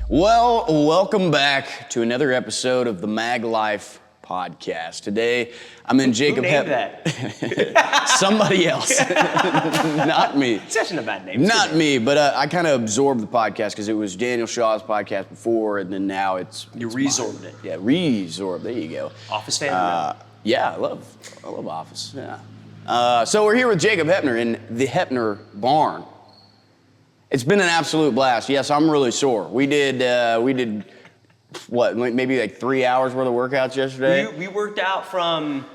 Well, welcome back to another episode of the Maglife podcast. Today, I'm in Jacob Heppner. Somebody else, not me. It's actually not a bad name. Not me, but I kind of absorbed the podcast because it was Daniel Shaw's podcast before, and then now it's resorbed it. Yeah, resorbed. There you go. Office fan? Yeah, I love Office. Yeah. So we're here with Jacob Heppner in the Heppner barn. It's been an absolute blast. Yes, I'm really sore. We did what, maybe like 3 hours worth of workouts yesterday? We worked out from,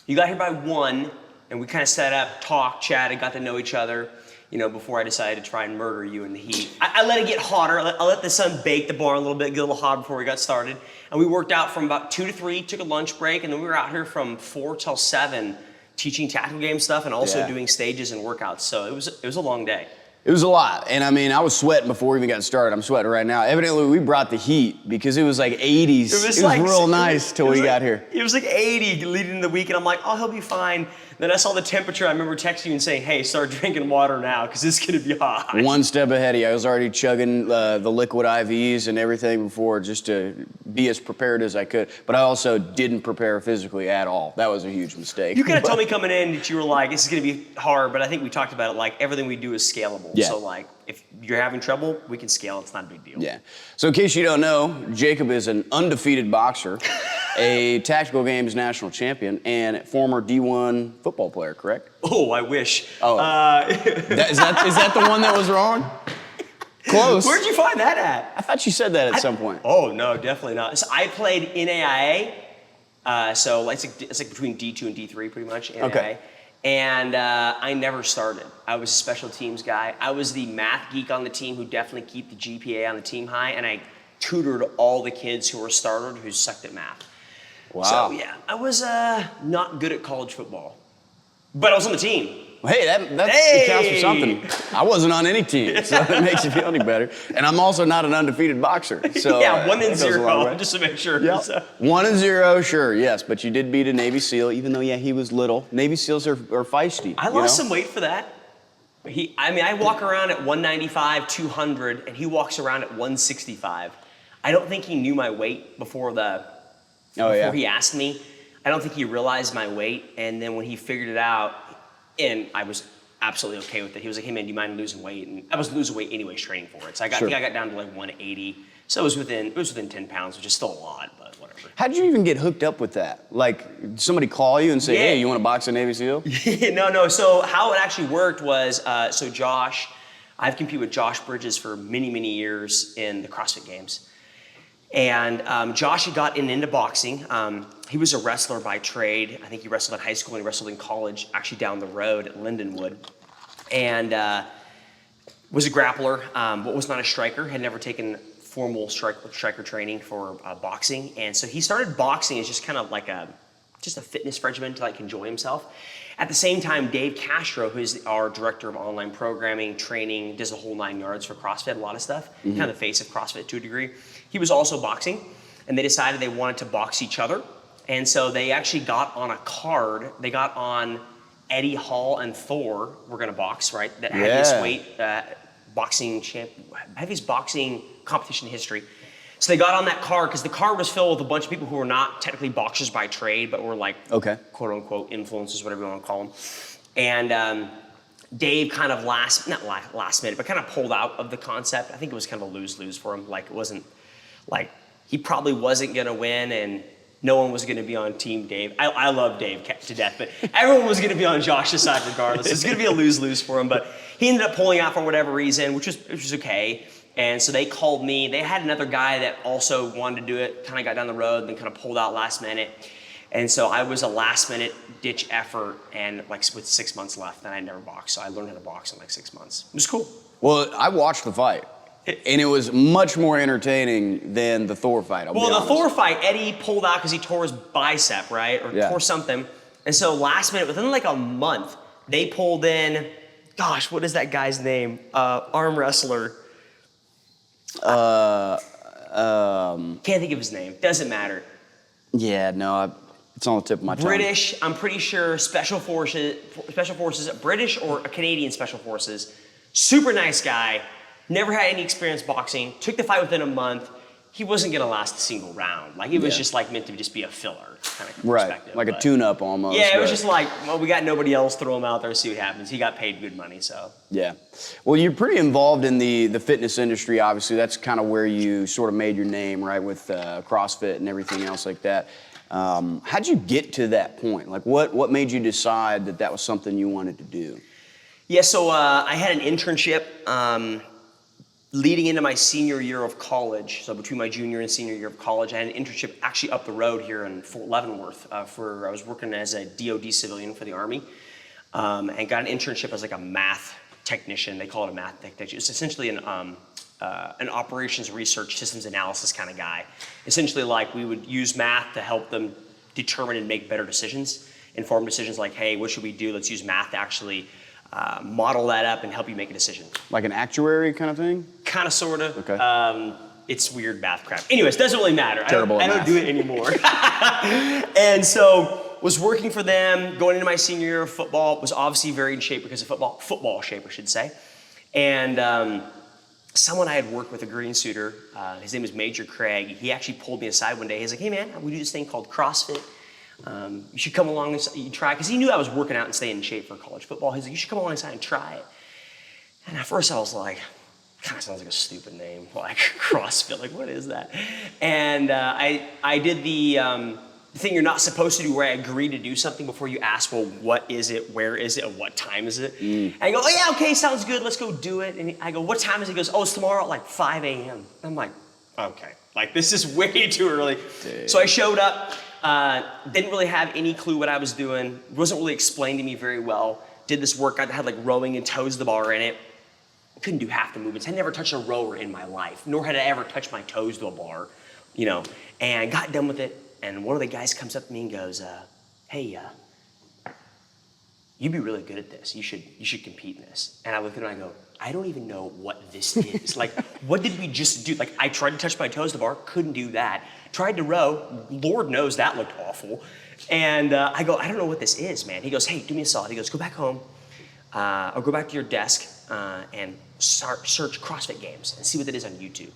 you got here by 1, and we kind of set up, talked, chatted, got to know each other, before I decided to try and murder you in the heat. I let it get hotter. I let the sun bake the barn a little bit, get a little hot before we got started. And we worked out from about 2 to 3, took a lunch break, and then we were out here from 4 till 7 teaching tactical game stuff and also doing stages and workouts. So it was a long day. It was a lot, and I mean, I was sweating before we even got started. I'm sweating right now. Evidently, we brought the heat because it was like 80s. It was real nice till we got here. It was like 80 leading into the week, and I'm like, oh, he'll be fine. Then I saw the temperature. I remember texting you and saying, hey, start drinking water now because it's going to be hot. One step ahead of you. I was already chugging the liquid IVs and everything before just to be as prepared as I could. But I also didn't prepare physically at all. That was a huge mistake. You kind of told me coming in that you were like, this is going to be hard, but I think we talked about it, like everything we do is scalable. Yeah. So like, if you're having trouble, we can scale. It's not a big deal. Yeah. So in case you don't know, Jacob is an undefeated boxer, a tactical games national champion, and former D1 football player, correct? Oh, I wish. Oh. Is that the one that was wrong? Close. Where'd you find that at? I thought you said that at some point. Oh, no, definitely not. So I played NAIA, so it's like between D2 and D3 pretty much, NAIA. Okay. And I never started. I was a special teams guy. I was the math geek on the team who definitely keep the GPA on the team high, and I tutored all the kids who were started who sucked at math. Wow. So yeah, I was not good at college football, but I was on the team. Well, hey, it counts for something. I wasn't on any team, so that makes you feel any better. And I'm also not an undefeated boxer. So yeah, 1-0, just to make sure. Yep. 1-0, sure, yes, but you did beat a Navy SEAL, even though, yeah, he was little. Navy SEALs are feisty. I lost some weight for that. I walk around at 195, 200, and he walks around at 165. I don't think he knew my weight before he asked me. I don't think he realized my weight, and then when he figured it out, and I was absolutely okay with it. He was like, hey man, do you mind losing weight? And I was losing weight anyways training for it. So I think I got down to like 180. So it was within 10 pounds, which is still a lot, but whatever. How did you even get hooked up with that? Like, did somebody call you and say, hey, you want to box a Navy SEAL? No. So how it actually worked was, Josh, I've competed with Josh Bridges for many, many years in the CrossFit games. And Josh had gotten into boxing. He was a wrestler by trade. I think he wrestled in high school and he wrestled in college, actually down the road at Lindenwood. And was a grappler, but was not a striker, had never taken formal striker training for boxing. And so he started boxing as just kind of like just a fitness regimen to like enjoy himself. At the same time, Dave Castro, who's our director of online programming, training, does the whole 9 yards for CrossFit, a lot of stuff, kind of the face of CrossFit to a degree. He was also boxing, and they decided they wanted to box each other. And so they actually got on a card. They got on Eddie Hall and Thor were going to box, right? That heaviest weight heaviest boxing competition in history. So they got on that card because the card was filled with a bunch of people who were not technically boxers by trade, but were like quote unquote influencers, whatever you want to call them. And Dave kind of last minute, but kind of pulled out of the concept. I think it was kind of a lose-lose for him. Like it wasn't like he probably wasn't going to win and no one was going to be on Team Dave. I love Dave to death, but everyone was going to be on Josh's side regardless. It's going to be a lose-lose for him, but he ended up pulling out for whatever reason, which was okay. And so they called me. They had another guy that also wanted to do it, kind of got down the road, then kind of pulled out last minute. And so I was a last minute ditch effort and like with 6 months left, and I never boxed. So I learned how to box in like 6 months. It was cool. Well, I watched the fight. And it was much more entertaining than the Thor fight, I'll be honest. Thor fight, Eddie pulled out because he tore his bicep, right? Or tore something. And so last minute, within like a month, they pulled in, gosh, what is that guy's name? Arm wrestler. Can't think of his name. Doesn't matter. Yeah, no, it's on the tip of my tongue. British, I'm pretty sure, special forces, British or Canadian special forces. Super nice guy. Never had any experience boxing. Took the fight within a month. He wasn't gonna last a single round. Like it was just like meant to just be a filler kind of perspective. Like a tune-up almost. Yeah, it was just like, well, we got nobody else. Throw him out there, see what happens. He got paid good money, so. Yeah. Well, you're pretty involved in the fitness industry, obviously. That's kind of where you sort of made your name, right, with CrossFit and everything else like that. How'd you get to that point? Like, what made you decide that that was something you wanted to do? Yeah, so I had an internship leading into my senior year of college. So between my junior and senior year of college, I had an internship actually up the road here in Fort Leavenworth. I was working as a DoD civilian for the Army, and got an internship as like a math technician. They call it a math technician. It's essentially an operations research systems analysis kind of guy. Essentially, like we would use math to help them determine and make better decisions, informed decisions like, hey, what should we do? Let's use math to actually model that up and help you make a decision. Like an actuary kind of thing? Kind of, sort of. Okay. It's weird math crap. Anyways, doesn't really matter. Terrible I don't do it anymore. And so was working for them, going into my senior year of football, was obviously very in shape because of football shape, I should say. And someone I had worked with, a green suitor, his name is Major Craig, he actually pulled me aside one day. He's like, hey man, we do this thing called CrossFit. You should come along and try, because he knew I was working out and staying in shape for college football. He's like, you should come alongside and try it. And at first I was like, kind of sounds like a stupid name, like CrossFit, like what is that? And I did the thing you're not supposed to do, where I agree to do something before you ask, well, what is it, where is it, and what time is it? And I go, oh yeah, okay, sounds good, let's go do it. And I go, what time is it? He goes, oh, it's tomorrow at like 5 a.m. I'm like, okay, like this is way too early. Dang. So I showed up. Didn't really have any clue what I was doing. Wasn't really explained to me very well. Did this workout that had like rowing and toes to the bar in it. Couldn't do half the movements. I never touched a rower in my life, nor had I ever touched my toes to a bar, you know. And got done with it, and one of the guys comes up to me and goes, hey, you'd be really good at this. You should compete in this. And I look at him and I go, I don't even know what this is. Like, what did we just do? Like, I tried to touch my toes to the bar, couldn't do that. Tried to row, Lord knows that looked awful. And I go, I don't know what this is, man. He goes, hey, do me a solid. He goes, go back home, or go back to your desk and search CrossFit games and see what it is on YouTube.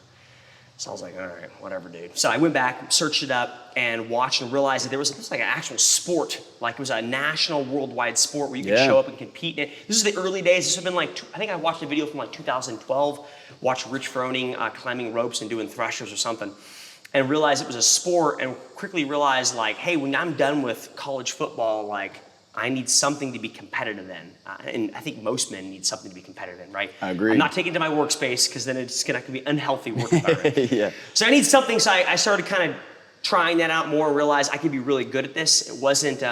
So I was like, all right, whatever, dude. So I went back, searched it up, and watched and realized that this was like an actual sport. Like it was a national, worldwide sport where you could show up and compete in it. This is the early days. This would have been like, I think I watched a video from like 2012, watched Rich Froning climbing ropes and doing thrusters or something, and realized it was a sport, and quickly realized like, hey, when I'm done with college football, like I need something to be competitive in. And I think most men need something to be competitive in, right? I agree. I'm not taking it to my workspace because then it's gonna be unhealthy work environment. Yeah. So I need something, so I started kind of trying that out more, realized I could be really good at this. It wasn't,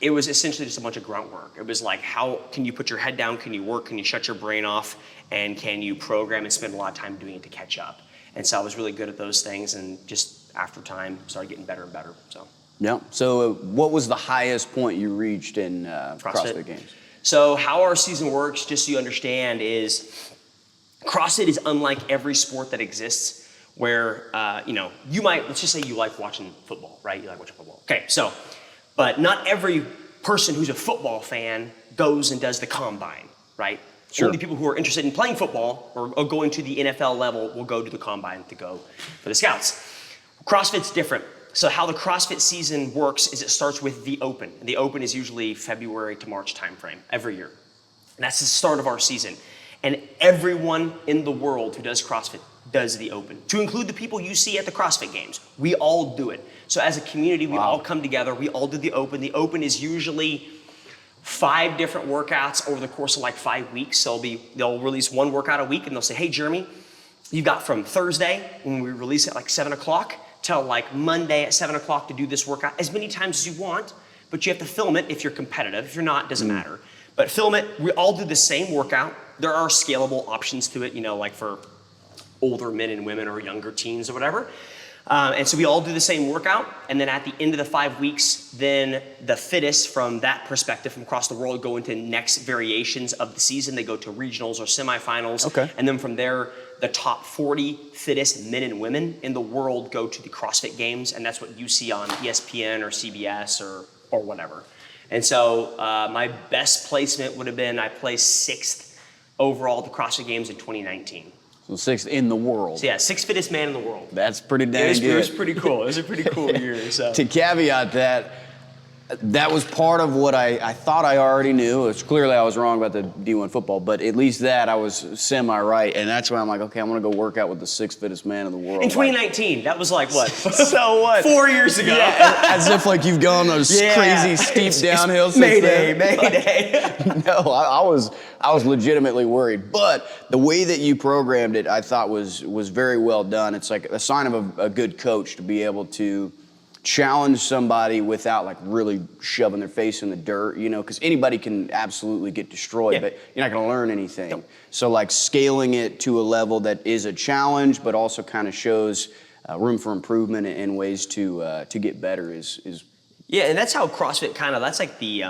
it was essentially just a bunch of grunt work. It was like, how can you put your head down? Can you work? Can you shut your brain off? And can you program and spend a lot of time doing it to catch up? And so I was really good at those things, and just after time, started getting better and better, so. Yeah. So what was the highest point you reached in CrossFit Games? So how our season works, just so you understand, is CrossFit is unlike every sport that exists where, you know, you might, let's just say you like watching football, right? You like watching football. Okay, so, but not every person who's a football fan goes and does the combine, right? Sure. Only people who are interested in playing football or going to the NFL level will go to the combine to go for the scouts. CrossFit's different. So how the CrossFit season works is it starts with the Open. And the Open is usually February to March timeframe every year. And that's the start of our season. And everyone in the world who does CrossFit does the Open, to include the people you see at the CrossFit Games. We all do it. So as a community, we all come together, we all do the Open. The Open is usually 5 different workouts over the course of like 5 weeks. So they'll release one workout a week, and they'll say, hey, Jeremy, you've got from Thursday, when we release it like 7 o'clock, till like Monday at 7 o'clock to do this workout as many times as you want, but you have to film it if you're competitive. If you're not, it doesn't matter. But film it, we all do the same workout. There are scalable options to it, you know, like for older men and women or younger teens or whatever. And so we all do the same workout, and then at the end of the 5 weeks, then the fittest from that perspective from across the world go into next variations of the season. They go to regionals or semifinals. Okay. And then from there, the top 40 fittest men and women in the world go to the CrossFit Games, and that's what you see on ESPN or CBS or whatever. And so my best placement would have been, I placed 6th overall at the CrossFit Games in 2019. So 6th in the world. So yeah, 6th fittest man in the world. That's pretty dang good. It was pretty cool. It was a pretty cool year. So. To caveat that, that was part of what I thought I already knew. It's clearly I was wrong about the D1 football, but at least that I was semi-right. And that's why I'm like, okay, I'm going to go work out with the 6th fittest man in the world. In 2019, that was like what? So what? 4 years ago. Yeah, as if like you've gone those crazy steep downhills since Mayday. No, I was legitimately worried. But the way that you programmed it, I thought was very well done. It's like a sign of a good coach to be able to challenge somebody without like really shoving their face in the dirt, you know, because anybody can absolutely get destroyed, but you're not going to learn anything. Nope. So like scaling it to a level that is a challenge, but also kind of shows room for improvement and ways to get better is. Yeah, and that's how CrossFit that's like the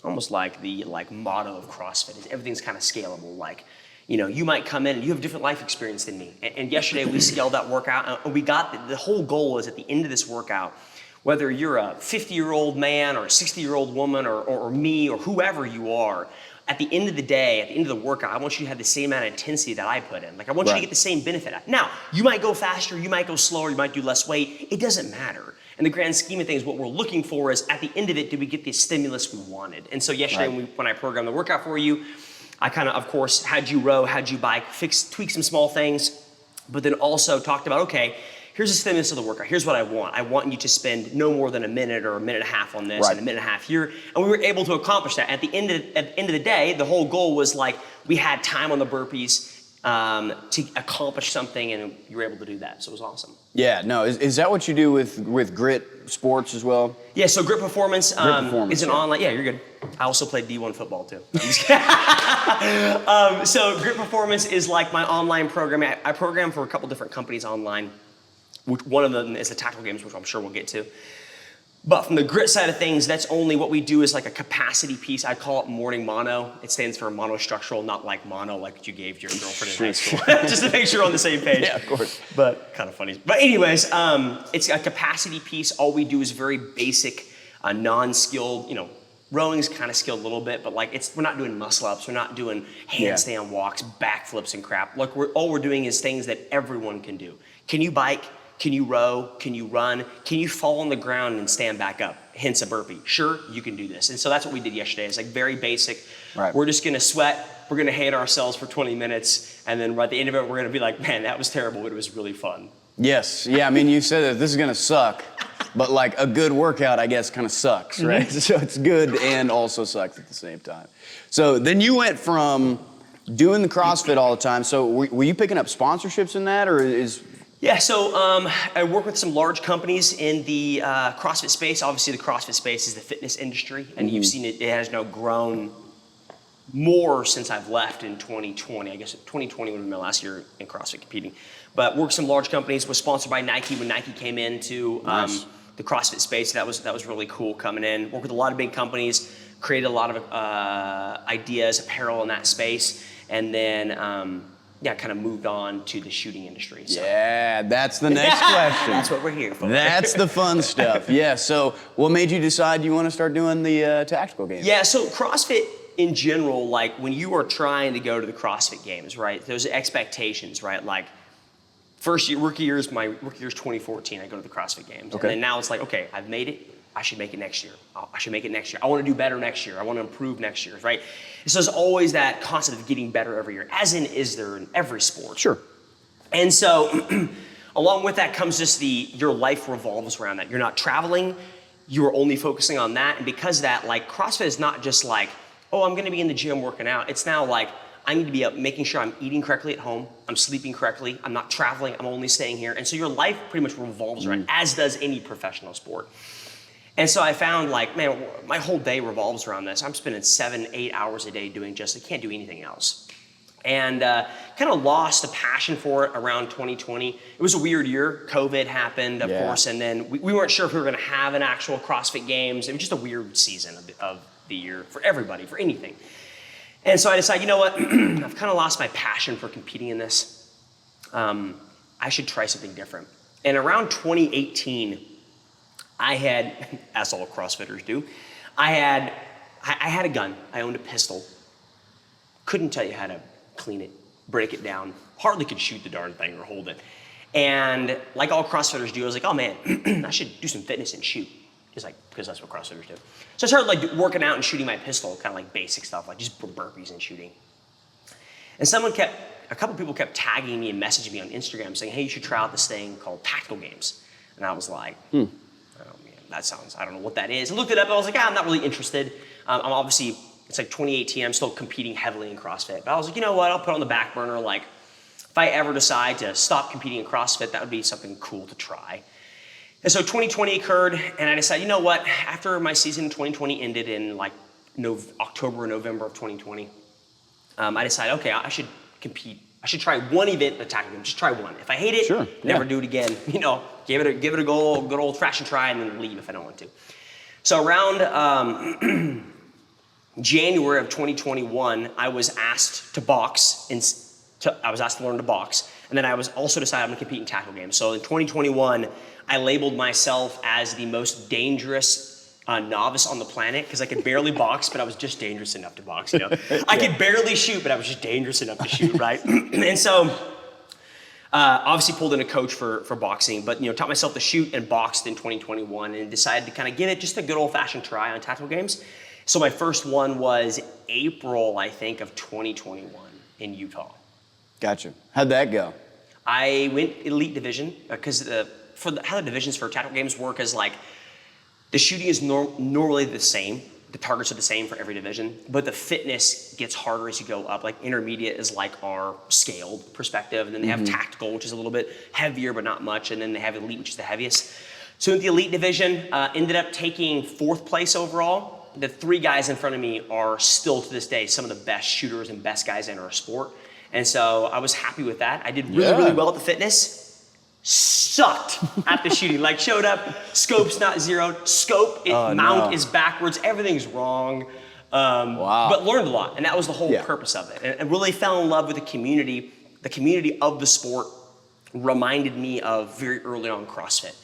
almost like the motto of CrossFit is everything's kind of scalable. Like, you know, you might come in and you have different life experience than me. And yesterday we scaled that workout, and we got the whole goal is at the end of this workout, whether you're a 50-year-old man or a 60-year-old woman or me or whoever you are, at the end of the day, at the end of the workout, I want you to have the same amount of intensity that I put in. Like I want you to get the same benefit. Now, you might go faster, you might go slower, you might do less weight. It doesn't matter. In the grand scheme of things, what we're looking for is at the end of it, did we get the stimulus we wanted? And so yesterday when I programmed the workout for you, I kind of course, had you row, had you bike, tweak some small things, but then also talked about, okay, here's the stimulus of the workout. Here's what I want. I want you to spend no more than a minute or a minute and a half on this and a minute and a half here. And we were able to accomplish that. At the end of the day, the whole goal was like, we had time on the burpees to accomplish something, and you were able to do that. So it was awesome. Yeah, no, is that what you do with grit sports as well? Yeah, so Grit Performance, is an online, yeah, you're good. I also played D1 football too. So Grit Performance is like my online program. I program for a couple different companies online. One of them is the Tactical Games, which I'm sure we'll get to. But from the grit side of things, that's only what we do is like a capacity piece. I call it morning mono. It stands for monostructural, not like mono like you gave your girlfriend in high school. Just to make sure we're on the same page. Yeah, of course. But kind of funny. But anyways, it's a capacity piece. All we do is very basic, non-skilled, you know, rowing's kind of skilled a little bit, but like we're not doing muscle ups, we're not doing handstand walks, backflips and crap. Like all we're doing is things that everyone can do. Can you bike? Can you row? Can you run? Can you fall on the ground and stand back up? Hence a burpee. Sure, you can do this. And so that's what we did yesterday. It's like very basic. Right. We're just gonna sweat, we're gonna hate ourselves for 20 minutes, and then at the end of it, we're gonna be like, man, that was terrible, but it was really fun. Yes, yeah, I mean, you said that this is gonna suck, but like a good workout, I guess, kind of sucks, right? Mm-hmm. So it's good and also sucks at the same time. So then you went from doing the CrossFit all the time. So were you picking up sponsorships in that, or is... Yeah, so I work with some large companies in the CrossFit space. Obviously, the CrossFit space is the fitness industry, and you've seen it has now grown more since I've left in 2020. I guess 2020 would have been my last year in CrossFit competing. But worked with some large companies, was sponsored by Nike when Nike came into the CrossFit space. That was really cool coming in. Worked with a lot of big companies, created a lot of ideas, apparel in that space, and then kind of moved on to the shooting industry. So. Yeah, that's the next question. That's what we're here for. That's the fun stuff. Yeah, so what made you decide you want to start doing the tactical games? Yeah, so CrossFit in general, like when you are trying to go to the CrossFit games, right, there's expectations, right? Like first year, my rookie year is 2014, I go to the CrossFit games. Okay. And then now it's like, okay, I've made it. I should make it next year. I should make it next year. I want to do better next year. I want to improve next year, right? So there's always that concept of getting better every year, as in is there in every sport. Sure. And so along with that comes just your life revolves around that. You're not traveling, you're only focusing on that. And because of that, like CrossFit is not just like, oh, I'm going to be in the gym working out. It's now like, I need to be up making sure I'm eating correctly at home, I'm sleeping correctly, I'm not traveling, I'm only staying here. And so your life pretty much revolves around, as does any professional sport. And so I found like, man, my whole day revolves around this. I'm spending 7-8 hours a day doing I can't do anything else. And kind of lost the passion for it around 2020. It was a weird year. COVID happened, of course, and then we weren't sure if we were gonna have an actual CrossFit Games. It was just a weird season of the year for everybody, for anything. And so I decided, you know what, I've kind of lost my passion for competing in this. I should try something different. And around 2018, I had, as all CrossFitters do, I had a gun. I owned a pistol. couldn't tell you how to clean it, break it down, hardly could shoot the darn thing or hold it. And like all CrossFitters do, I was like, oh man, I should do some fitness and shoot. Just like, because that's what CrossFitters do. So I started like working out and shooting my pistol, kind of like basic stuff, like just burpees and shooting. And a couple people kept tagging me and messaging me on Instagram saying, hey, you should try out this thing called Tactical Games. And I was like, oh man, I don't know what that is. I looked it up and I was like, I'm not really interested. I'm obviously, it's like 2018, I'm still competing heavily in CrossFit. But I was like, you know what, I'll put it on the back burner. Like, if I ever decide to stop competing in CrossFit, that would be something cool to try. And so 2020 occurred, and I decided, you know what, after my season in 2020 ended in like October or November of 2020, I decided, okay, I should compete. I should try one event in the Tactical Games, just try one. If I hate it, never do it again. You know, give it a good old-fashioned try and then leave if I don't want to. So around January of 2021, I was asked to box. I was asked to learn to box, and then I was also decided I'm going to compete in Tactical Games. So in 2021, I labeled myself as the most dangerous novice on the planet because I could barely box, but I was just dangerous enough to box. You know, I could barely shoot, but I was just dangerous enough to shoot, right? And so, obviously pulled in a coach for boxing, but taught myself to shoot and boxed in 2021, and decided to kind of give it just a good old-fashioned try on Tactical Games. So my first one was April, I think, of 2021 in Utah. Gotcha. How'd that go? I went elite division because how the divisions for Tactical Games work is like the shooting is normally the same. The targets are the same for every division, but the fitness gets harder as you go up. Like intermediate is like our scaled perspective, and then they have tactical, which is a little bit heavier but not much, and then they have elite, which is the heaviest. So in the elite division, ended up taking 4th place overall. The 3 guys in front of me are still to this day some of the best shooters and best guys in our sport. And so I was happy with that. I did really well at the fitness. Sucked at the shooting. Like showed up, scope's not zeroed. Mount is backwards. Everything's wrong. But learned a lot, and that was the whole purpose of it. And really fell in love with the community. The community of the sport reminded me of very early on CrossFit.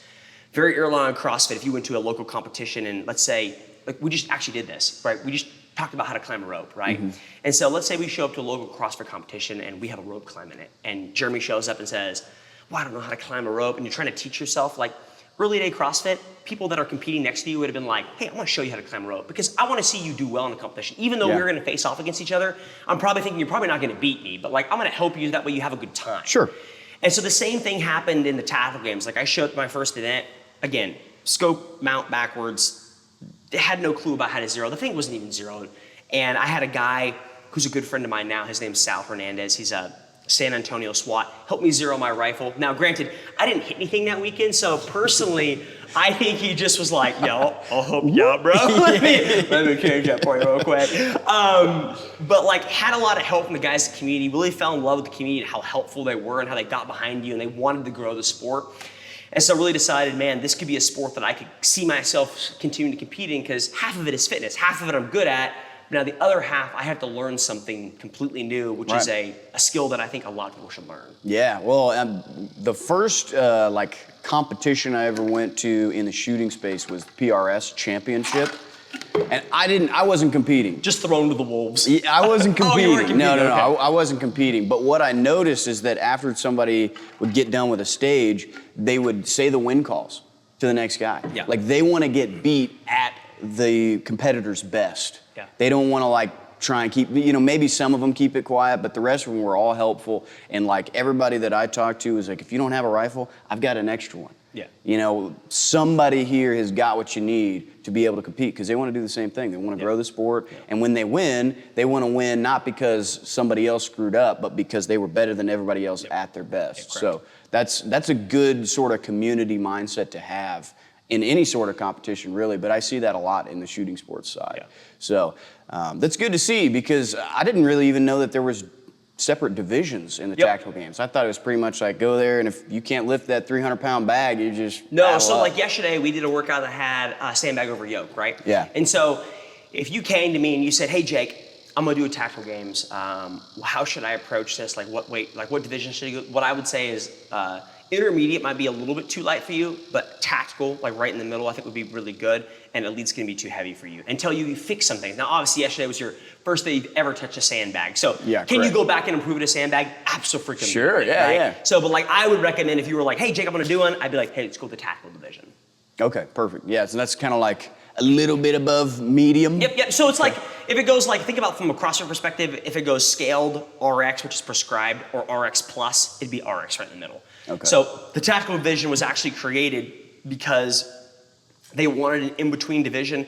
Very early on CrossFit, if you went to a local competition and let's say, like we just actually did this, right? We just talked about how to climb a rope, right? And so let's say we show up to a local CrossFit competition and we have a rope climb in it. And Jeremy shows up and says, well, I don't know how to climb a rope. And you're trying to teach yourself, like early day CrossFit, people that are competing next to you would have been like, hey, I want to show you how to climb a rope because I want to see you do well in the competition. Even though we're going to face off against each other, I'm probably thinking you're probably not going to beat me, but like I'm going to help you, that way you have a good time. Sure. And so the same thing happened in the Tactical Games. Like I showed up my first event, again, scope, mount backwards. They had no clue about how to zero. The thing wasn't even zeroed. And I had a guy who's a good friend of mine now. His name's Sal Hernandez. He's a San Antonio SWAT. Helped me zero my rifle. Now, granted, I didn't hit anything that weekend, so personally, I think he just was like, yo, I'll help you out, bro. let me change that for you real quick. But like, had a lot of help from the guys in the community. Really fell in love with the community and how helpful they were and how they got behind you and they wanted to grow the sport. And so really decided, man, this could be a sport that I could see myself continuing to compete in because half of it is fitness, half of it I'm good at. Now the other half, I have to learn something completely new, which is a skill that I think a lot of people should learn. Yeah, well, the first competition I ever went to in the shooting space was the PRS Championship. And I wasn't competing. Just thrown to the wolves. Yeah, I wasn't competing. Oh, you weren't competing. No, okay. I wasn't competing. But what I noticed is that after somebody would get done with a stage, they would say the win calls to the next guy. Yeah. Like they want to get beat at the competitor's best. Yeah. They don't want to like try and keep, maybe some of them keep it quiet, but the rest of them were all helpful. And like everybody that I talked to was like, if you don't have a rifle, I've got an extra one. Yeah. Somebody here has got what you need to be able to compete because they want to do the same thing. They want to grow the sport. Yeah. And when they want to win not because somebody else screwed up, but because they were better than everybody else at their best. Yeah, so that's a good sort of community mindset to have in any sort of competition, really. But I see that a lot in the shooting sports side. Yeah. So that's good to see because I didn't really even know that there was separate divisions in the Tactical Games. I thought it was pretty much like go there and if you can't lift that 300-pound bag, you just No, so like yesterday we did a workout that had sandbag over yoke, right? Yeah. And so if you came to me and you said, hey Jake, I'm gonna do a Tactical Games, how should I approach this? Like what weight, like what division should I go? What I would say is Intermediate might be a little bit too light for you, but tactical, like right in the middle, I think would be really good. And elite's gonna be too heavy for you until you fix something. Now, obviously, yesterday was your first day you've ever touched a sandbag. So can you go back and improve a sandbag? Absolutely. Sure, yeah, yeah. So, but like I would recommend if you were like, hey, Jake, I'm gonna do one, I'd be like, hey, let's go with the tactical division. Okay, perfect. Yeah, so that's kind of like a little bit above medium. Yep. So it's like, if it goes like, think about from a CrossFit perspective, if it goes scaled RX, which is prescribed, or RX plus, it'd be RX right in the middle. Okay. So the tactical division was actually created because they wanted an in-between division,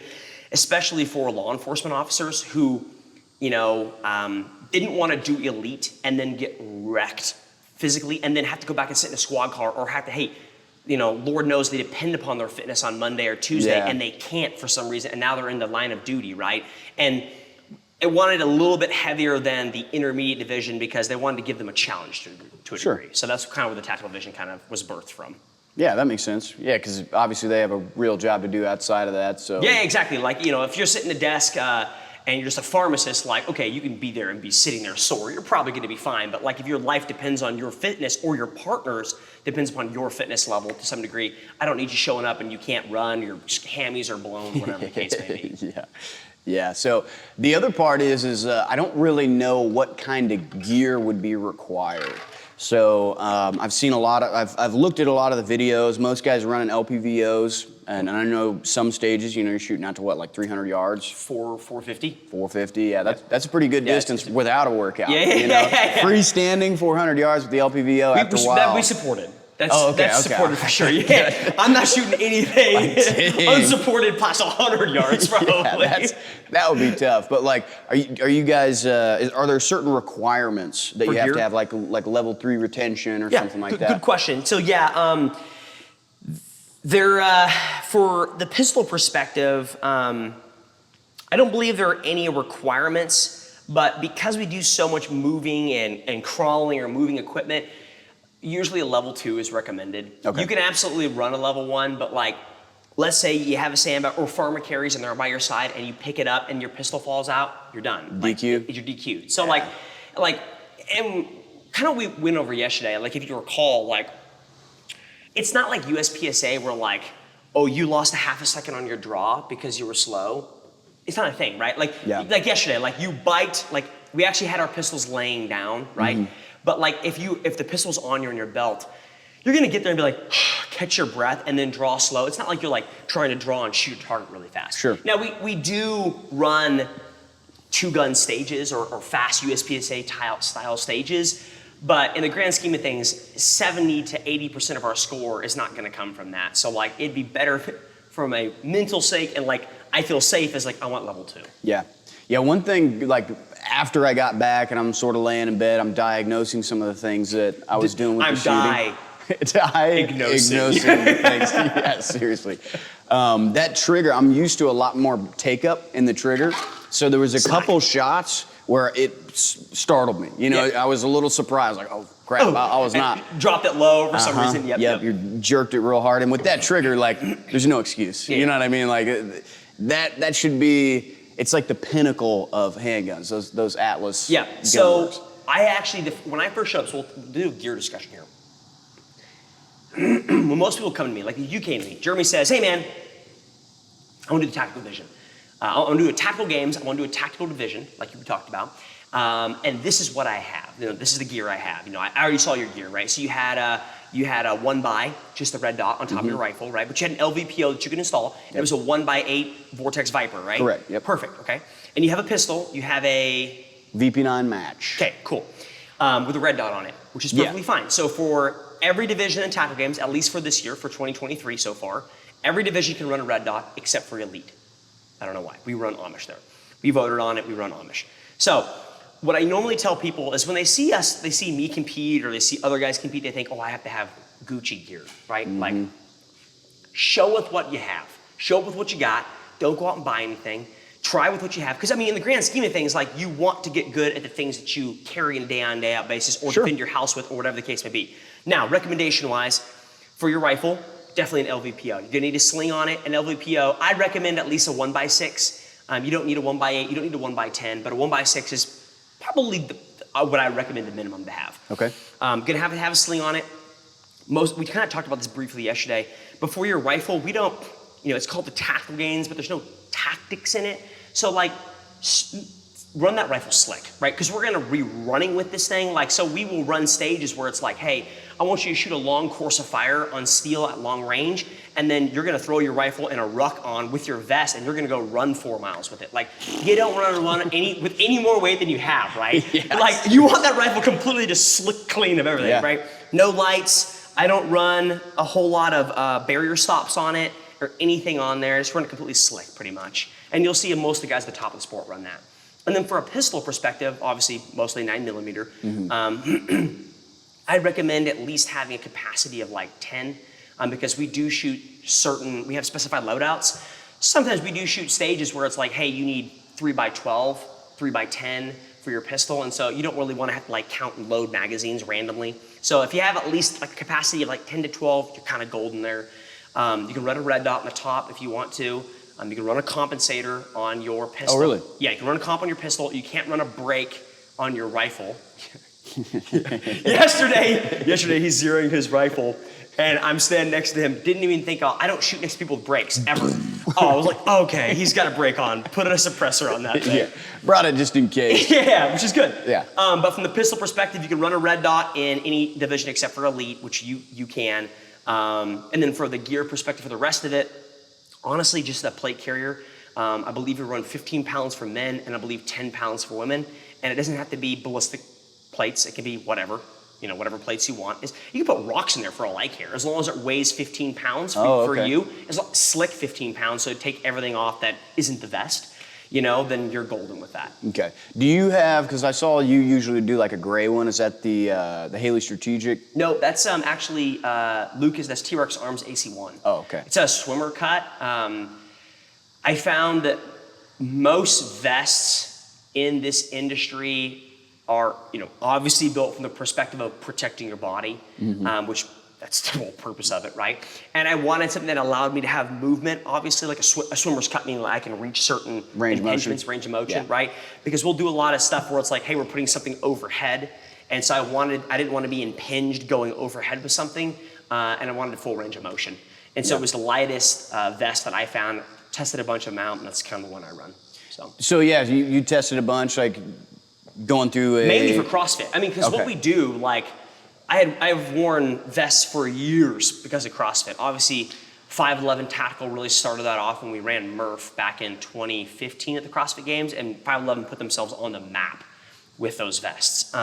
especially for law enforcement officers who, didn't want to do elite and then get wrecked physically and then have to go back and sit in a squad car or have to, Lord knows they depend upon their fitness on Monday or Tuesday and they can't for some reason, and now they're in the line of duty, right? And it wanted a little bit heavier than the intermediate division because they wanted to give them a challenge to a degree. So that's kind of where the tactical division kind of was birthed from. Yeah, that makes sense. Yeah, because obviously they have a real job to do outside of that. So yeah, exactly. Like, if you're sitting at a desk and you're just a pharmacist, like, okay, you can be there and be sitting there sore. You're probably going to be fine. But like, if your life depends on your fitness or your partner's depends upon your fitness level to some degree, I don't need you showing up and you can't run, your hammies are blown, whatever the case may be. Yeah. So the other part is I don't really know what kind of gear would be required. So I've seen I've looked at a lot of the videos. Most guys are running LPVOs, and I know some stages, you're shooting out to what, like 300 yards? 450. 450, yeah. That's a pretty good distance without a workout. Yeah. Freestanding 400 yards with the LPVO after a while. That we supported. That's supported for sure. Yeah, I'm not shooting anything unsupported past 100 yards probably. Yeah, that would be tough. But like, are you guys? Are there certain requirements that you have to have, like level 3 retention or something like that? Good question. So there for the pistol perspective, I don't believe there are any requirements. But because we do so much moving and crawling or moving equipment, usually a level 2 is recommended. Okay. You can absolutely run a level 1, but like, let's say you have a sandbag or pharma carries and they're by your side and you pick it up and your pistol falls out, you're done. DQ? You're DQ'd. So and kind of we went over yesterday, like if you recall, like, it's not like USPSA where like, oh, you lost a half a second on your draw because you were slow. It's not a thing, right? Like yesterday, like you biked, like we actually had our pistols laying down, right? Mm-hmm. But like if the pistol's on you in your belt, you're gonna get there and be like, catch your breath and then draw slow. It's not like you're like trying to draw and shoot a target really fast. Sure. Now we do run 2-gun stages or fast USPSA style stages, but in the grand scheme of things, 70 to 80% of our score is not gonna come from that. So like it'd be better from a mental sake and like I feel safe as like I want level 2. Yeah. Yeah, one thing, like, after I got back and I'm sort of laying in bed, I'm diagnosing some of the things that I was doing with the shooting. Diagnosing things. Yeah, seriously. That trigger, I'm used to a lot more take-up in the trigger. So there was a couple shots where it startled me. I was a little surprised, like, oh, crap, I was not. Dropped it low for some reason. Yep, you jerked it real hard. And with that trigger, like, there's no excuse. You know what I mean? Like, that should be... It's like the pinnacle of handguns, those Atlas. Yeah, so I actually, when I first showed up, so we'll do a gear discussion here. When most people come to me, like you came to me, Jeremy says, hey man, I want to do the tactical division. I want to do a tactical games, I want to do a tactical division, like you talked about. And this is what I have. This is the gear I have. I already saw your gear, right? So you had a 1x, just the red dot on top of your rifle, right? But you had an LVPO that you could install. Yep. It was a 1x8 Vortex Viper, right? Correct, yep. Perfect, okay. And you have a pistol, you have a... VP9 match. Okay, cool. With a red dot on it, which is perfectly fine. So for every division in tactical games, at least for this year, for 2023 so far, every division can run a red dot except for elite. I don't know why. We run Amish there. We voted on it, we run Amish. So, what I normally tell people is when they see us, they see me compete or they see other guys compete, they think, oh, I have to have Gucci gear, right? Mm-hmm. Like, show with what you have. Show up with what you got. Don't go out and buy anything. Try with what you have. Because, I mean, in the grand scheme of things, like, you want to get good at the things that you carry on a day-on, day-out basis or defend your house with or whatever the case may be. Now, recommendation-wise, for your rifle, definitely an LVPO. You're gonna need a sling on it, an LVPO. I recommend at least a 1x6. You don't need a 1x8, you don't need a 1x10, but a 1x6 is probably what I recommend the minimum to have. Okay. Gonna have a sling on it. we kind of talked about this briefly yesterday. Before your rifle, we don't, it's called the tactical gains, but there's no tactics in it. So like, run that rifle slick, right? Because we're gonna be running with this thing. Like, so we will run stages where it's like, hey, I want you to shoot a long course of fire on steel at long range, and then you're gonna throw your rifle in a ruck on with your vest, and you're gonna go run 4 miles with it. Like, you don't want to run with any more weight than you have, right? Yes. Like, you want that rifle completely just slick clean of everything, Yeah. right? No lights. I don't run a whole lot of barrier stops on it or anything on there. I just run it completely slick, pretty much. And you'll see most of the guys at the top of the sport run that. And then for a pistol perspective, obviously mostly 9mm, I'd recommend at least having a capacity of like 10, because we do shoot we have specified loadouts. Sometimes we do shoot stages where it's like, hey, you need 3x12, 3x10 for your pistol, and so you don't really want to have to like count and load magazines randomly. So if you have at least like a capacity of like 10 to 12, you're kind of golden there. You can run a red dot on the top if you want to. You can run a compensator on your pistol. Oh, really? Yeah, you can run a comp on your pistol. You can't run a brake on your rifle. Yesterday he's zeroing his rifle, and I'm standing next to him. Didn't even think, I don't shoot next to people with brakes, ever. I was like, okay, he's got a brake on. Put a suppressor on that thing. Yeah, brought it just in case. Yeah, which is good. Yeah. But from the pistol perspective, you can run a red dot in any division except for elite, which you can. And then for the gear perspective, for the rest of it, honestly, just that plate carrier. I believe you run 15 pounds for men, and I believe 10 pounds for women. And it doesn't have to be ballistic plates. It can be whatever, whatever plates you want. You can put rocks in there for all I care, as long as it weighs 15 pounds for you. It's like slick 15 pounds, so take everything off that isn't the vest. Then you're golden with that. Okay. Do you have, because I saw you usually do like a gray one, is that the Haley Strategic? No, that's actually Lucas, that's T-Rex Arms AC1. Oh, okay. It's a swimmer cut. I found that most vests in this industry are, obviously built from the perspective of protecting your body, which that's the whole purpose of it, right? And I wanted something that allowed me to have movement, obviously, like a swimmer's cut, meaning I can reach certain range of motion, yeah. Right? Because we'll do a lot of stuff where it's like, hey, we're putting something overhead, and so I didn't want to be impinged going overhead with something, and I wanted a full range of motion. And so it was the lightest vest that I found, tested a bunch of them out, and that's kind of the one I run. So yeah, you tested a bunch, like going through mainly for CrossFit. I mean, because what we do, like, I've worn vests for years because of CrossFit. Obviously, 511 Tactical really started that off when we ran Murph back in 2015 at the CrossFit Games, and 511 put themselves on the map with those vests.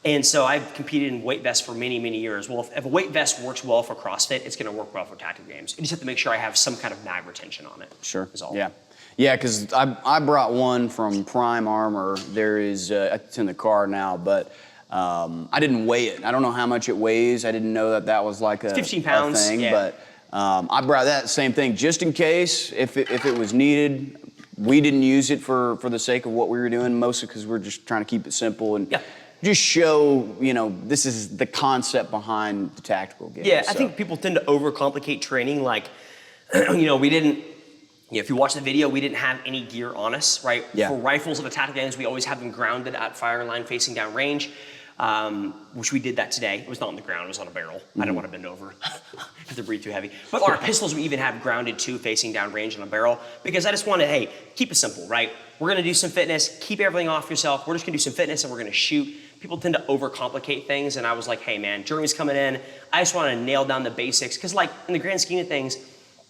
And so I've competed in weight vests for many, many years. Well, if a weight vest works well for CrossFit, it's gonna work well for Tactical Games. You just have to make sure I have some kind of mag retention on it. Sure, is all. Yeah. Yeah, because I brought one from Prime Armor. There is, it's in the car now, but I didn't weigh it. I don't know how much it weighs. I didn't know that was like a 15 pounds, a thing, yeah. But I brought that same thing just in case if it was needed. We didn't use it for the sake of what we were doing, mostly because we're just trying to keep it simple and just show, this is the concept behind the tactical game. Yeah, I think people tend to overcomplicate training. Like, we didn't, if you watch the video, we didn't have any gear on us, right? Yeah. For rifles of the tactical games, we always have them grounded at fire line facing down range, which we did that today. It was not on the ground, it was on a barrel. I didn't want to bend over, have to breathe too heavy. But our pistols, we even have grounded too, facing down range on a barrel, because I just wanted, hey, keep it simple, right? We're gonna do some fitness, keep everything off yourself. We're just gonna do some fitness and we're gonna shoot. People tend to overcomplicate things, and I was like, hey man, Jeremy's coming in. I just wanna nail down the basics, because like in the grand scheme of things,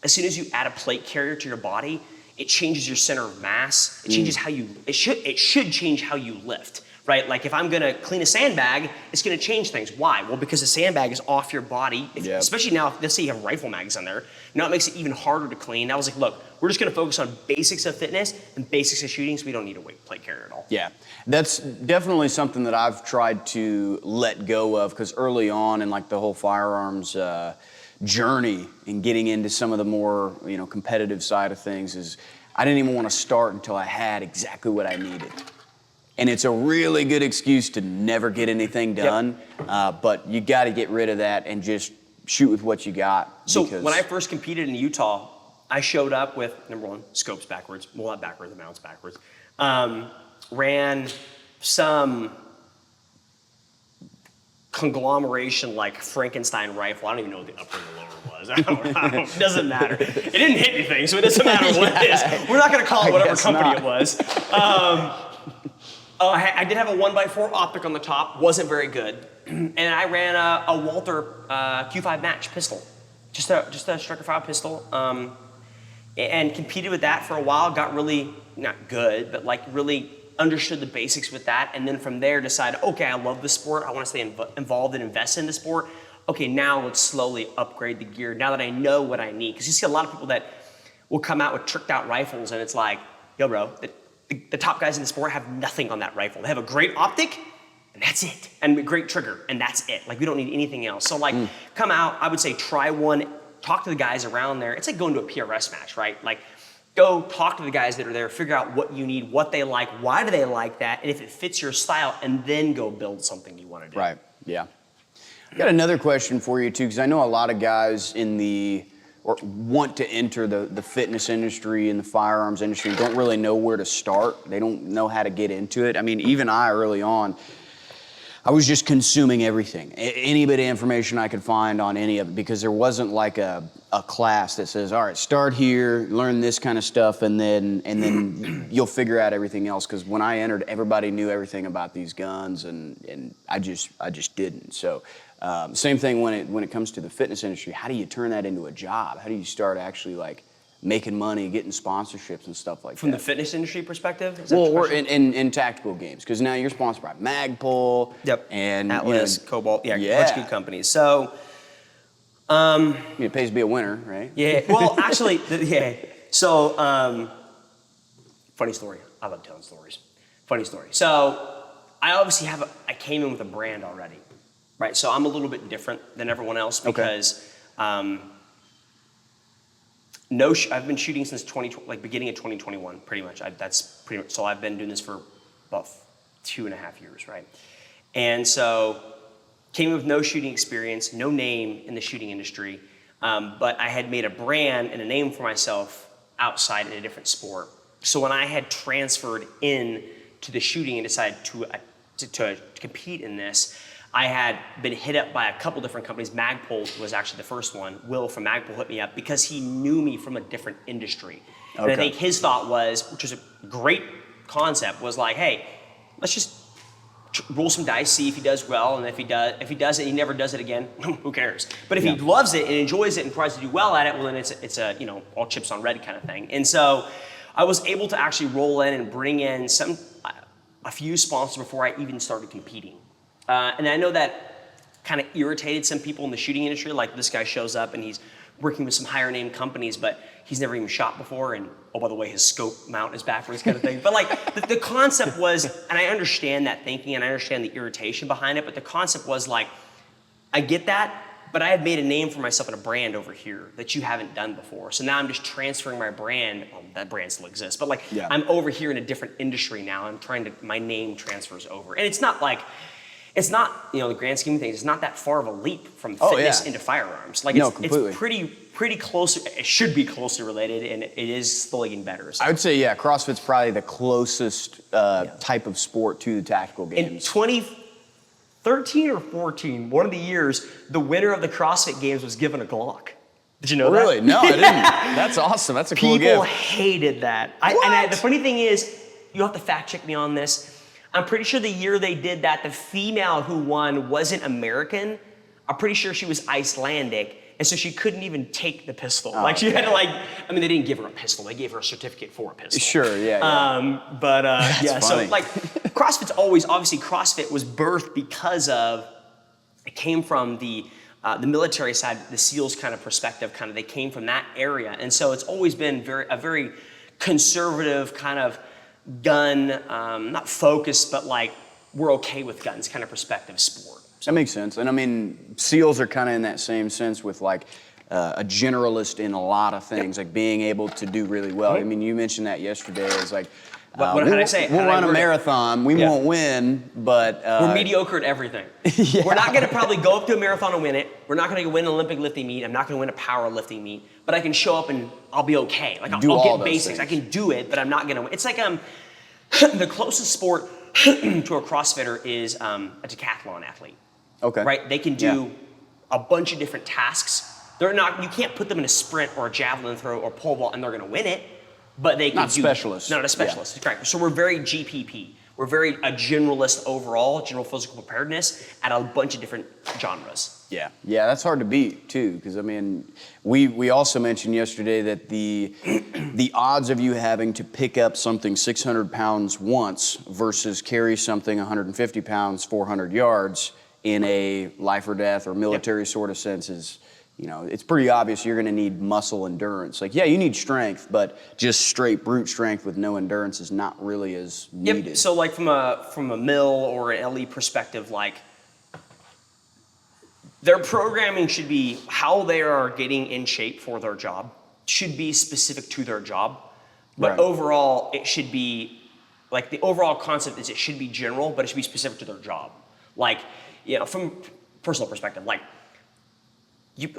as soon as you add a plate carrier to your body, it changes your center of mass. It changes how it should change how you lift, right? Like if I'm gonna clean a sandbag, it's gonna change things. Why? Well, because the sandbag is off your body, especially now, let's say you have rifle mags on there. Now it makes it even harder to clean. I was like, look, we're just gonna focus on basics of fitness and basics of shooting, so we don't need a weight plate carrier at all. Yeah, that's definitely something that I've tried to let go of, because early on in like the whole firearms journey and getting into some of the more competitive side of things is I didn't even want to start until I had exactly what I needed. And it's a really good excuse to never get anything done, but you got to get rid of that and just shoot with what you got. So when I first competed in Utah, I showed up with, number one, scopes backwards, well not backwards, the mounts backwards, ran some conglomeration like Frankenstein rifle. I don't even know what the upper and the lower was. I don't, it doesn't matter. It didn't hit anything, so it doesn't matter what it is. We're not going to call it whatever company it was. I did have a 1x4 optic on the top. Wasn't very good. And I ran a Walter Q5 match pistol. Just a striker 5 pistol. And competed with that for a while. Got really, not good, but like really understood the basics with that, and then from there decided, okay, I love the sport, I want to stay involved and invest in the sport. Okay, now let's slowly upgrade the gear now that I know what I need. Because you see a lot of people that will come out with tricked out rifles, and it's like, yo bro, the top guys in the sport have nothing on that rifle. They have a great optic, and that's it, and a great trigger, and that's it. Like, we don't need anything else. So like, come out, I would say try one, talk to the guys around there. It's like going to a PRS match, right? Like, go talk to the guys that are there, figure out what you need, what they like, why do they like that, and if it fits your style, and then go build something you want to do. Right, yeah. I got another question for you too, because I know a lot of guys or want to enter the fitness industry and the firearms industry and don't really know where to start. They don't know how to get into it. I mean, even I early on, I was just consuming everything, any bit of information I could find on any of it, because there wasn't like a class that says, all right, start here, learn this kind of stuff, and then you'll figure out everything else. Because when I entered, everybody knew everything about these guns, and I just didn't. So same thing when it comes to the fitness industry. How do you turn that into a job? How do you start actually like making money, getting sponsorships and stuff like that? From the fitness industry perspective? Well, or in tactical games, because now you're sponsored by Magpul. Yep. And Atlas, Cobalt, a bunch of good companies. So, it pays to be a winner, right? Yeah. Well, actually, So, funny story. I love telling stories. Funny story. So, I obviously I came in with a brand already, right? So I'm a little bit different than everyone else because. I've been shooting since beginning of 2021, pretty much. So I've been doing this for about 2.5 years, right? And so came with no shooting experience, no name in the shooting industry, but I had made a brand and a name for myself outside in a different sport. So when I had transferred in to the shooting and decided to compete in this, I had been hit up by a couple different companies. Magpul was actually the first one. Will from Magpul hit me up because he knew me from a different industry. Okay. And I think his thought was, which was a great concept, was like, hey, let's just roll some dice, see if he does well, and if he does it, he never does it again, who cares? But if he loves it and enjoys it and tries to do well at it, well then it's a all chips on red kind of thing. And so I was able to actually roll in and bring in a few sponsors before I even started competing. And I know that kind of irritated some people in the shooting industry. Like, this guy shows up and he's working with some higher name companies, but he's never even shot before. And oh, by the way, his scope mount is backwards kind of thing. But like the concept was, and I understand that thinking and I understand the irritation behind it, but the concept was like, I get that, but I had made a name for myself and a brand over here that you haven't done before. So now I'm just transferring my brand. Well, that brand still exists, but like I'm over here in a different industry now. My name transfers over. And it's not, the grand scheme of things, it's not that far of a leap from fitness into firearms. Like, it's pretty close. It should be closely related, and it is slowly getting better. So. I would say, CrossFit's probably the closest type of sport to the tactical games. In 2013 or 14, one of the years, the winner of the CrossFit Games was given a Glock. Did you know that? Really? No, I didn't. That's awesome. That's a cool gift. People hated that. The funny thing is, you have to fact check me on this. I'm pretty sure the year they did that, the female who won wasn't American. I'm pretty sure she was Icelandic, and so she couldn't even take the pistol. She had to they didn't give her a pistol. They gave her a certificate for a pistol. Sure, yeah. That's funny. So CrossFit's obviously CrossFit was birthed because of, it came from the military side, the SEALs kind of perspective, they came from that area. And so it's always been a very conservative kind of gun, not focused, but we're okay with guns kind of perspective sport. So. That makes sense. And I mean, SEALs are kind of in that same sense with a generalist in a lot of things, like being able to do really well. I mean, you mentioned that yesterday. It's like, what did I say? We'll run a marathon. We won't win, but... we're mediocre at everything. We're not going to probably go up to a marathon and win it. We're not going to win an Olympic lifting meet. I'm not going to win a power lifting meet. But I can show up and I'll be okay. I'll get basics. Things. I can do it, but I'm not going to win. It's like the closest sport to a CrossFitter is a decathlon athlete. Okay. Right? They can do a bunch of different tasks. You can't put them in a sprint or a javelin throw or pole vault and they're going to win it, but they can Not specialists. Not a specialist, correct. So we're very GPP. We're very a generalist overall, general physical preparedness at a bunch of different genres. Yeah, that's hard to beat too, because I mean, we also mentioned yesterday that the odds of you having to pick up something 600 pounds once versus carry something 150 pounds 400 yards in a life or death or military sort of sense is, it's pretty obvious you're going to need muscle endurance. Like, yeah, you need strength, but just straight brute strength with no endurance is not really as needed. Yep. So like from a mill or an LE perspective, like their programming should be how they are getting in shape for their job, should be specific to their job. But overall, it should be, like the overall concept is it should be general, but it should be specific to their job. Like, from personal perspective, like,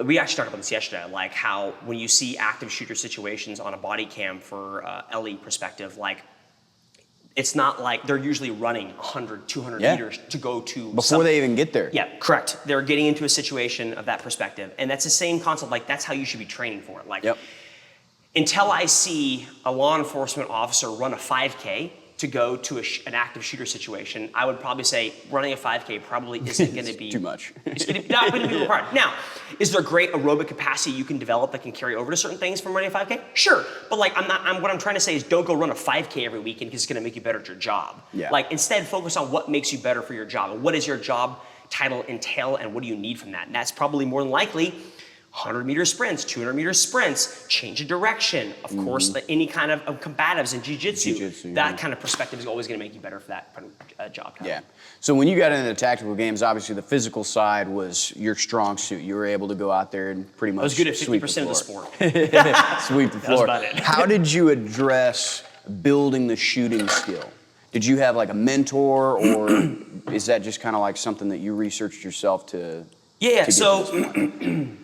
we actually talked about this yesterday, like how when you see active shooter situations on a body cam for LE perspective, like it's not like they're usually running 100, 200 meters to go to before they even get there. Yeah, correct. They're getting into a situation of that perspective. And that's the same concept, like that's how you should be training for it. Like until I see a law enforcement officer run a 5K to go to an active shooter situation, I would probably say running a 5K probably isn't going to be too much. It's not going to be required. Now, is there great aerobic capacity you can develop that can carry over to certain things from running a 5K? Sure, but like what I'm trying to say is don't go run a 5K every weekend because it's going to make you better at your job. Yeah. Like instead, focus on what makes you better for your job and what does your job title entail and what do you need from that? And that's probably more than likely 100-meter sprints, 200-meter sprints, change of direction. Of course, any kind of combatives in jiu-jitsu, that kind of perspective is always going to make you better for that job title. Yeah. So when you got into the tactical games, obviously the physical side was your strong suit. You were able to go out there and pretty much I was good at 50% of the sport. Sweep the floor. That was about it. How did you address building the shooting skill? Did you have like a mentor, or is that just kind of like something that you researched yourself to? Yeah. To So.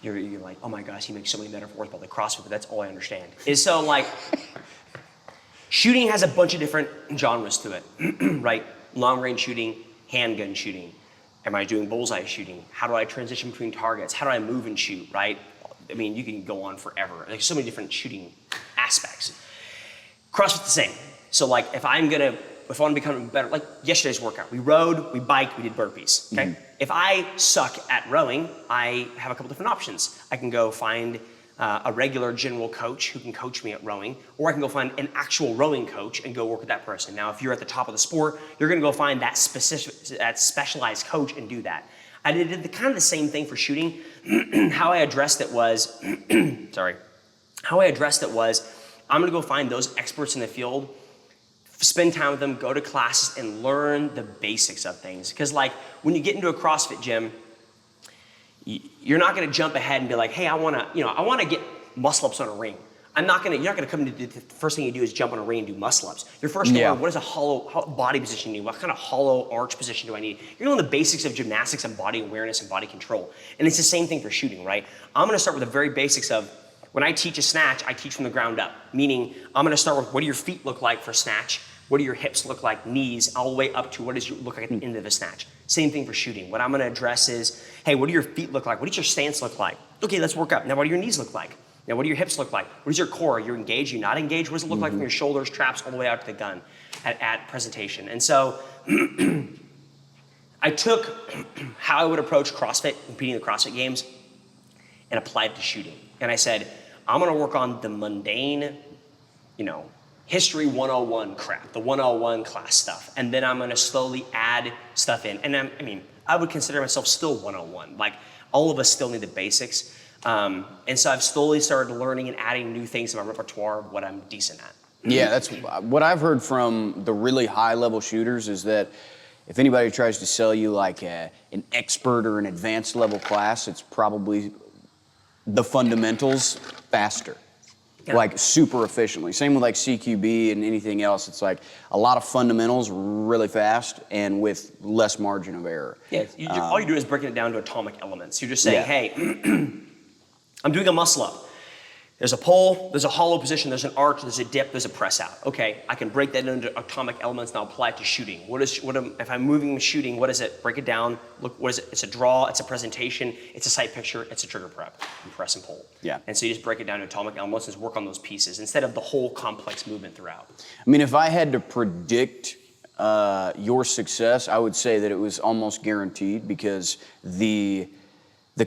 You're like, oh my gosh, he makes so many metaphors about the CrossFit, but that's all I understand. Is so like, shooting has a bunch of different genres to it, right? Long range shooting, handgun shooting. Am I doing bullseye shooting? How do I transition between targets? How do I move and shoot, right? I mean, you can go on forever. There's so many different shooting aspects. CrossFit's the same. So like, if I want to become better, like yesterday's workout, we rode, we biked, we did burpees, okay? If I suck at rowing, I have a couple different options. I can go find a regular general coach who can coach me at rowing, or I can go find an actual rowing coach and go work with that person. Now, if you're at the top of the sport, you're gonna go find that specialized coach and do that. I did kind of the same thing for shooting. How I addressed it was, I'm gonna go find those experts in the field, spend time with them, go to classes, and learn the basics of things. Because like, when you get into a CrossFit gym, you're not gonna jump ahead and be like, hey, I wanna get muscle ups on a ring. You're not gonna come to the first thing you do is jump on a ring and do muscle ups. You're first gonna learn what is a hollow body position you need, what kind of hollow arch position do I need. You're gonna learn the basics of gymnastics and body awareness and body control. And it's the same thing for shooting, right? I'm gonna start with the very basics of, when I teach a snatch, I teach from the ground up. Meaning, I'm gonna start with what do your feet look like for snatch, what do your hips look like, knees, all the way up to what does you look like at the end of the snatch. Same thing for shooting. What I'm gonna address is, hey, what do your feet look like? What does your stance look like? Okay, let's work up. Now, what do your knees look like? Now, what do your hips look like? What is your core? You're engaged, you're not engaged? What does it look like from your shoulders, traps, all the way out to the gun at presentation? And so, I took how I would approach CrossFit, competing in the CrossFit Games, and applied it to shooting. And I said, I'm gonna work on the mundane, History 101 crap, the 101 class stuff. And then I'm gonna slowly add stuff in. And I would consider myself still 101. Like, all of us still need the basics. And so I've slowly started learning and adding new things to my repertoire of what I'm decent at. Yeah, that's what I've heard from the really high level shooters is that if anybody tries to sell you like an expert or an advanced level class, it's probably the fundamentals faster. Yeah. Like super efficiently. Same with like CQB and anything else. It's like a lot of fundamentals really fast and with less margin of error. Yeah, all you do is breaking it down to atomic elements. You're just saying, hey, I'm doing a muscle up. There's a pull, there's a hollow position, there's an arch, there's a dip, there's a press out. Okay, I can break that into atomic elements, now apply it to shooting. If I'm moving and shooting, what is it? Break it down, look, what is it? It's a draw, it's a presentation, it's a sight picture, it's a trigger prep, and press and pull. Yeah. And so you just break it down to atomic elements and work on those pieces instead of the whole complex movement throughout. I mean, if I had to predict your success, I would say that it was almost guaranteed, because the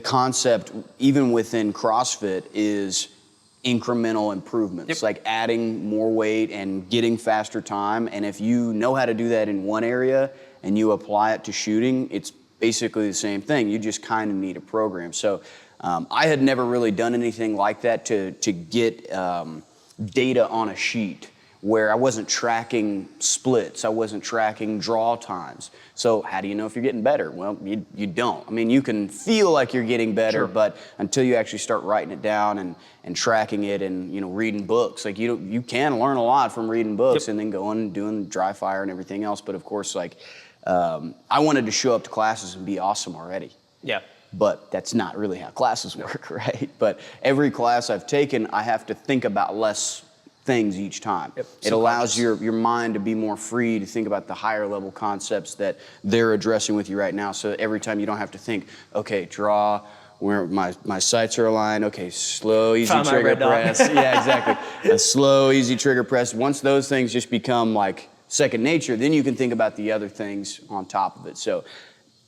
concept, even within CrossFit, is incremental improvements. Yep. Like adding more weight and getting faster time. And if you know how to do that in one area and you apply it to shooting, it's basically the same thing. You just kind of need a program. So I had never really done anything like that to get data on a sheet, where I wasn't tracking splits, I wasn't tracking draw times. So how do you know if you're getting better? Well, you don't. I mean, you can feel like you're getting better, Sure. but until you actually start writing it down and tracking it and reading books, like you can learn a lot from reading books. Yep. And then going and doing dry fire and everything else. But of course, like I wanted to show up to classes and be awesome already. Yeah. But that's not really how classes work, right? But every class I've taken, I have to think about less things each time. Yep. It allows your mind to be more free to think about the higher level concepts that they're addressing with you right now. So every time you don't have to think, okay, draw, where my sights are aligned, okay, slow, easy Found my trigger red dot. press. Yeah, exactly. A slow, easy trigger press. Once those things just become like second nature, then you can think about the other things on top of it. So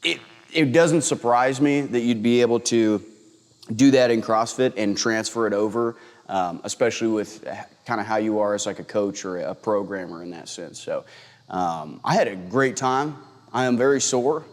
it doesn't surprise me that you'd be able to do that in CrossFit and transfer it over, especially with kind of how you are as like a coach or a programmer in that sense. So I had a great time. I am very sore,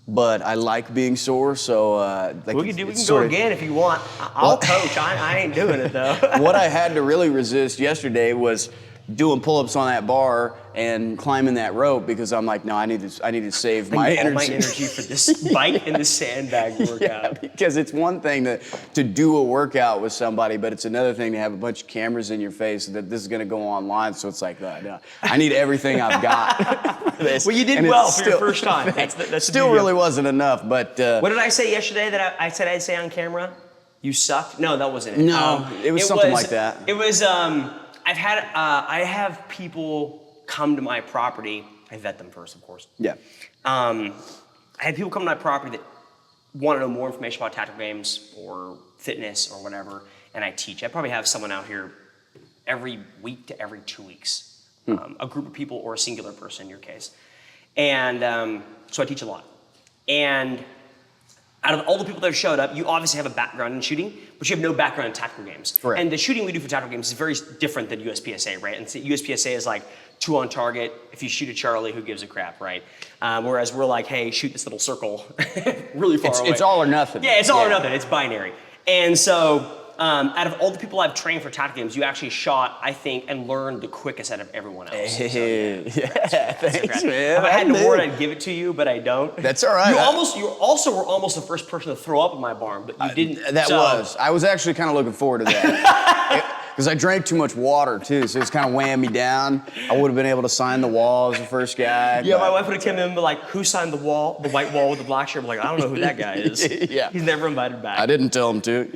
but I like being sore. So We can go again if you want. I'll coach. I ain't doing it though. What I had to really resist yesterday was doing pull-ups on that bar and climbing that rope, because I'm like, no, I need to save my energy. All my energy for this bike and this sandbag workout. Yeah, because it's one thing to do a workout with somebody, but it's another thing to have a bunch of cameras in your face that this is going to go online. So it's like, no, I need everything I've got for this. Well, you did And well it's for your first time. That's still really wasn't enough, but what did I say yesterday that I said I'd say on camera? You sucked? No, that wasn't it. No, it was something like that. It was. I have people come to my property. I vet them first, of course. Yeah. I had people come to my property that want to know more information about tactical games or fitness or whatever, and I teach. I probably have someone out here every week to every 2 weeks, a group of people or a singular person in your case. And so I teach a lot. And out of all the people that have showed up, you obviously have a background in shooting, but you have no background in tactical games. Correct. And the shooting we do for tactical games is very different than USPSA, right? And USPSA is like 2 on target. If you shoot a Charlie, who gives a crap, right? Whereas we're like, hey, shoot this little circle really far away. It's all or nothing. Yeah, it's all or nothing. It's binary. And so out of all the people I've trained for tactical games, you actually shot, I think, and learned the quickest out of everyone else. Hey, So, thanks, man. If I had to word, I'd give it to you, but I don't. That's all right. You also were almost the first person to throw up in my barn, but you didn't. I was actually kind of looking forward to that. Because I drank too much water too, so it's kind of weighing me down. I would have been able to sign the wall as the first guy. Yeah, my wife would have come in and be like, who signed the wall, the white wall with the black shirt? I'm like, I don't know who that guy is. Yeah. He's never invited back. I didn't tell him to.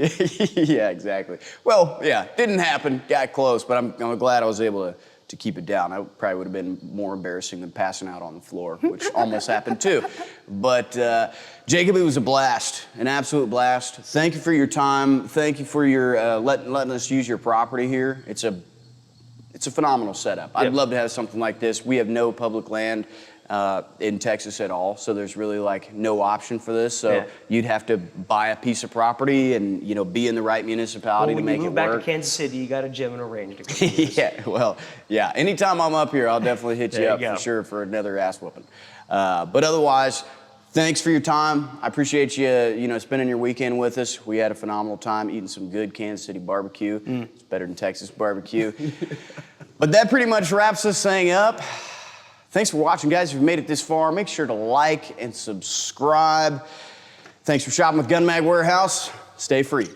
Yeah, exactly. Well, yeah, didn't happen. Got close, but I'm glad I was able to keep it down. I probably would have been more embarrassing than passing out on the floor, which almost happened too. But Jacob, it was a blast, an absolute blast. Thank you for your time. Thank you for your letting us use your property here. It's a phenomenal setup. I'd love to have something like this. We have no public land in Texas at all, so there's really like no option for this. So you'd have to buy a piece of property and be in the right municipality to make it work. When you move back to Kansas City, you got a gym and a range to go. Yeah. Anytime I'm up here, I'll definitely hit you up for sure for another ass whooping. But otherwise, thanks for your time. I appreciate you, spending your weekend with us. We had a phenomenal time eating some good Kansas City barbecue. It's better than Texas barbecue. But that pretty much wraps this thing up. Thanks for watching, guys. If you've made it this far, make sure to like and subscribe. Thanks for shopping with Gun Mag Warehouse. Stay free.